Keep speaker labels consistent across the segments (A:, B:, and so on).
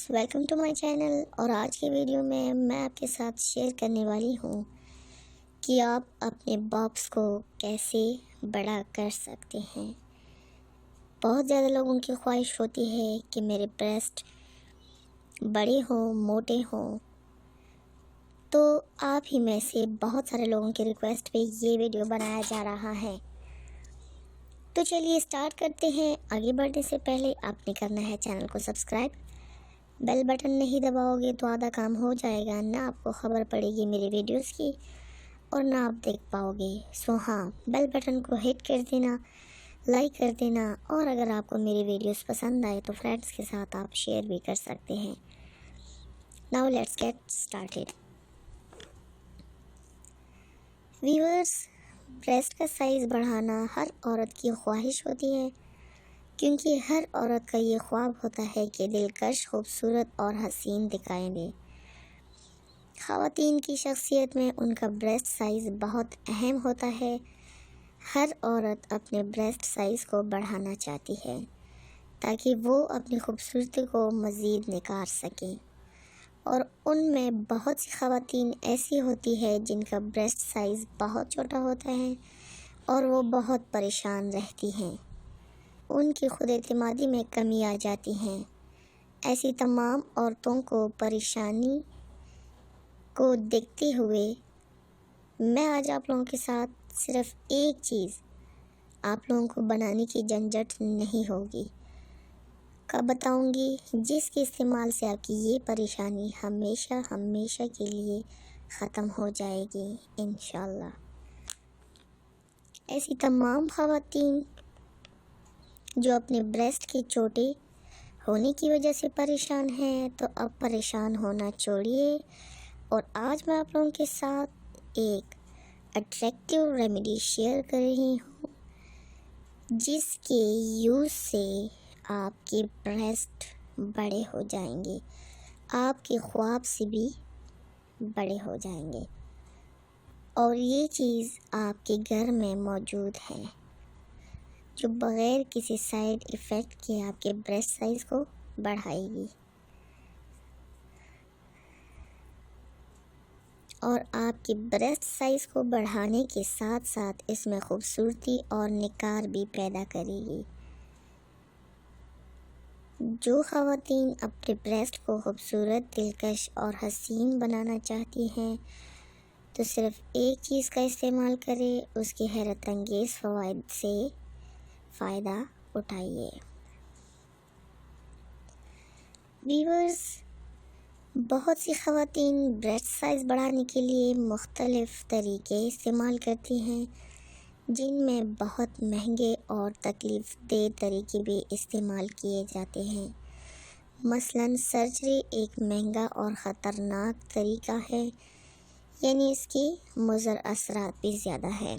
A: Welcome to my channel. اور آج کے ویڈیو میں آپ کے ساتھ شیئر کرنے والی ہوں کہ آپ اپنے باکس کو کیسے بڑا کر سکتے ہیں. بہت زیادہ لوگوں کی خواہش ہوتی ہے کہ میرے بریسٹ بڑے ہوں، موٹے ہوں. تو آپ ہی میں سے بہت سارے لوگوں کی ریکویسٹ پہ یہ ویڈیو بنایا جا رہا ہے. تو چلیے اسٹارٹ کرتے ہیں. آگے بڑھنے سے پہلے آپ نے کرنا ہے چینل کو سبسکرائب. بیل بٹن نہیں دباؤ گے تو آدھا کام ہو جائے گا، نہ آپ کو خبر پڑے گی میری ویڈیوز کی اور نہ آپ دیکھ پاؤ گے. ہاں، بیل بٹن کو ہٹ کر دینا، لائک کر دینا، اور اگر آپ کو میری ویڈیوز پسند آئے تو فرینڈس کے ساتھ آپ شیئر بھی کر سکتے ہیں. Now let's get started. Viewers, breast کا سائز بڑھانا ہر عورت کی خواہش ہوتی ہے، کیونکہ ہر عورت کا یہ خواب ہوتا ہے کہ دلکش، خوبصورت اور حسین دکھائیں دے. خواتین کی شخصیت میں ان کا بریسٹ سائز بہت اہم ہوتا ہے. ہر عورت اپنے بریسٹ سائز کو بڑھانا چاہتی ہے تاکہ وہ اپنی خوبصورتی کو مزید نکھار سکیں. اور ان میں بہت سی خواتین ایسی ہوتی ہے جن کا بریسٹ سائز بہت چھوٹا ہوتا ہے اور وہ بہت پریشان رہتی ہیں. ان کی خود اعتمادی میں کمی آ جاتی ہیں. ایسی تمام عورتوں کو پریشانی کو دیکھتے ہوئے میں آج آپ لوگوں کے ساتھ صرف ایک چیز آپ لوگوں کو بنانے کی جھنجھٹ نہیں ہوگی کا بتاؤں گی، جس کے استعمال سے آپ کی یہ پریشانی ہمیشہ کے لیے ختم ہو جائے گی انشاءاللہ. ایسی تمام خواتین جو اپنے بریسٹ کے چھوٹے ہونے کی وجہ سے پریشان ہیں تو اب پریشان ہونا چھوڑیے. اور آج میں آپ لوگوں کے ساتھ ایک اٹریکٹیو ریمیڈی شیئر کر رہی ہوں جس کے یوز سے آپ کے بریسٹ بڑے ہو جائیں گے، آپ کے خواب سے بھی بڑے ہو جائیں گے. اور یہ چیز آپ کے گھر میں موجود ہے جو بغیر کسی سائیڈ ایفیکٹ کے آپ کے بریسٹ سائز کو بڑھائے گی. اور آپ کے بریسٹ سائز کو بڑھانے کے ساتھ ساتھ اس میں خوبصورتی اور نکھار بھی پیدا کرے گی. جو خواتین اپنے بریسٹ کو خوبصورت، دلکش اور حسین بنانا چاہتی ہیں تو صرف ایک چیز کا استعمال کرے، اس کے حیرت انگیز فوائد سے فائدہ اٹھائیے. ویورز، بہت سی خواتین بریسٹ سائز بڑھانے کے لیے مختلف طریقے استعمال کرتی ہیں، جن میں بہت مہنگے اور تکلیف دہ طریقے بھی استعمال کیے جاتے ہیں. مثلاً سرجری ایک مہنگا اور خطرناک طریقہ ہے، یعنی اس کی مضر اثرات بھی زیادہ ہے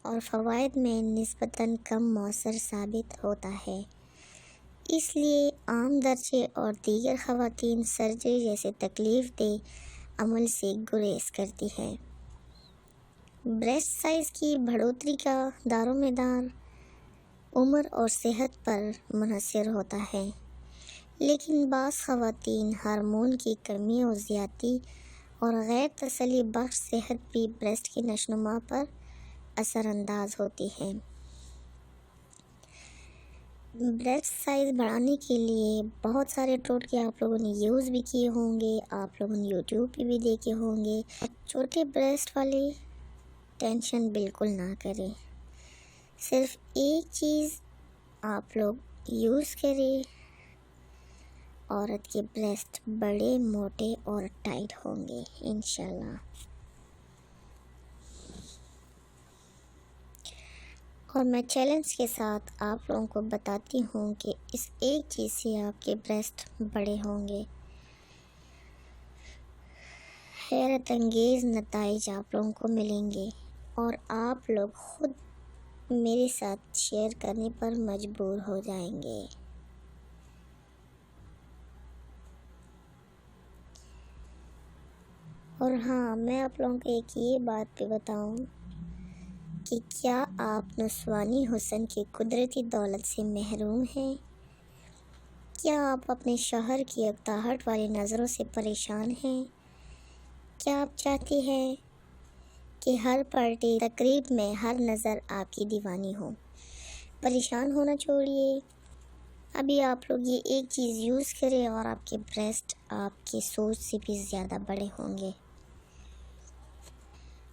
A: اور فوائد میں نسبتاً کم مؤثر ثابت ہوتا ہے. اس لیے عام درجے اور دیگر خواتین سرجری جیسے تکلیف دہ عمل سے گریز کرتی ہیں. بریسٹ سائز کی بڑھوتری کا دارومدار عمر اور صحت پر منحصر ہوتا ہے، لیکن بعض خواتین ہارمون کی کمی اور زیادتی اور غیر تسلی بخش صحت بھی بریسٹ کی نشوونما پر اثر انداز ہوتی ہیں. بریسٹ سائز بڑھانے کے لیے بہت سارے ٹوٹکے آپ لوگوں نے یوز بھی کیے ہوں گے، آپ لوگوں نے یوٹیوب پہ بھی دیکھے ہوں گے. چھوٹے بریسٹ والے ٹینشن بالکل نہ کریں، صرف ایک چیز آپ لوگ یوز کریں، عورت کے بریسٹ بڑے، موٹے اور ٹائٹ ہوں گے انشاءاللہ. اور میں چیلنج کے ساتھ آپ لوگوں کو بتاتی ہوں کہ اس ایک چیز سے آپ کے بریسٹ بڑے ہوں گے. حیرت انگیز نتائج آپ لوگوں کو ملیں گے اور آپ لوگ خود میرے ساتھ شیئر کرنے پر مجبور ہو جائیں گے. اور ہاں، میں آپ لوگوں کو ایک یہ بات پہ بتاؤں کہ کیا آپ نسوانی حسن کی قدرتی دولت سے محروم ہیں؟ کیا آپ اپنے شوہر کی اکتاہٹ والی نظروں سے پریشان ہیں؟ کیا آپ چاہتی ہیں کہ ہر پارٹی تقریب میں ہر نظر آپ کی دیوانی ہو؟ پریشان ہونا چھوڑیے، ابھی آپ لوگ یہ ایک چیز یوز کریں اور آپ کے بریسٹ آپ کی سوچ سے بھی زیادہ بڑے ہوں گے۔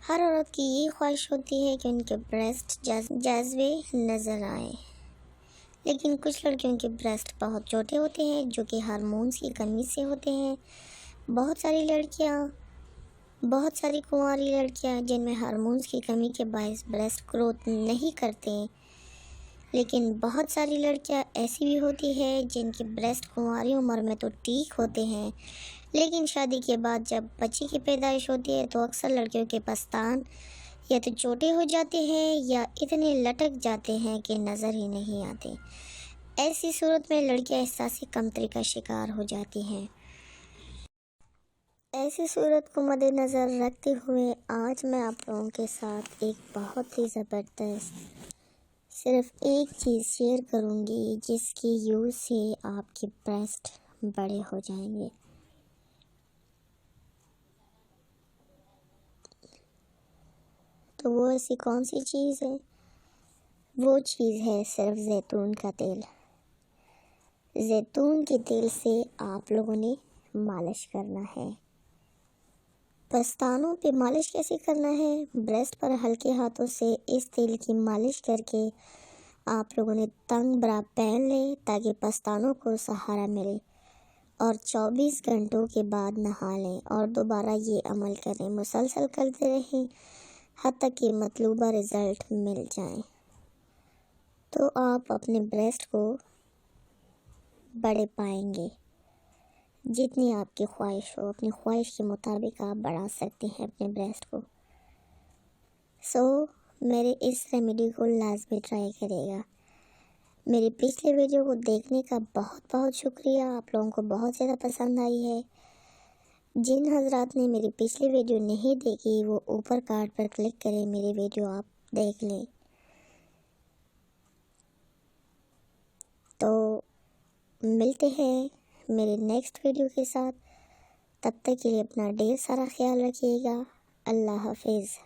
A: ہر عورت کی یہ خواہش ہوتی ہے کہ ان کے بریسٹ جذبے نظر آئیں، لیکن کچھ لڑکیوں کے بریسٹ بہت چھوٹے ہوتے ہیں جو کہ ہارمونز کی کمی سے ہوتے ہیں۔ بہت ساری کنواری لڑکیاں جن میں ہارمونز کی کمی کے باعث بریسٹ گروتھ نہیں کرتے، لیکن بہت ساری لڑکیاں ایسی بھی ہوتی ہیں جن کے بریسٹ کنواری عمر میں تو ٹھیک ہوتے ہیں، لیکن شادی کے بعد جب بچے کی پیدائش ہوتی ہے تو اکثر لڑکیوں کے پستان یا تو چھوٹے ہو جاتے ہیں یا اتنے لٹک جاتے ہیں کہ نظر ہی نہیں آتے۔ ایسی صورت میں لڑکیاں احساسی کمتری کا شکار ہو جاتی ہیں۔ ایسی صورت کو مد نظر رکھتے ہوئے آج میں آپ لوگوں کے ساتھ ایک بہت ہی زبردست صرف ایک چیز شیئر کروں گی جس کی یوز سے آپ کے بریسٹ بڑے ہو جائیں گے۔ تو وہ ایسی کون سی چیز ہے؟ وہ چیز ہے صرف زیتون کا تیل۔ زیتون کے تیل سے آپ لوگوں نے مالش کرنا ہے۔ پستانوں پہ مالش کیسے کرنا ہے؟ بریسٹ پر ہلکے ہاتھوں سے اس تیل کی مالش کر کے آپ لوگوں نے تنگ برا پہن لیں تاکہ پستانوں کو سہارا ملے، اور 24 گھنٹوں کے بعد نہا لیں اور دوبارہ یہ عمل کریں، مسلسل کرتے رہیں حتیٰ کہ مطلوبہ رزلٹ مل جائیں، تو آپ اپنے بریسٹ کو بڑے پائیں گے۔ جتنی آپ کی خواہش ہو، اپنی خواہش کے مطابق آپ بڑھا سکتے ہیں اپنے بریسٹ کو۔ میرے اس ریمیڈی کو لازمی ٹرائی کرے گا۔ میری پچھلے ویڈیو کو دیکھنے کا بہت بہت شکریہ، آپ لوگوں کو بہت زیادہ پسند آئی ہے۔ جن حضرات نے میری پچھلی ویڈیو نہیں دیکھی وہ اوپر کارڈ پر کلک کریں، میری ویڈیو آپ دیکھ لیں۔ تو ملتے ہیں میرے نیکسٹ ویڈیو کے ساتھ، تب تک کے لیے اپنا ڈھیر سارا خیال رکھیے گا۔ اللہ حافظ۔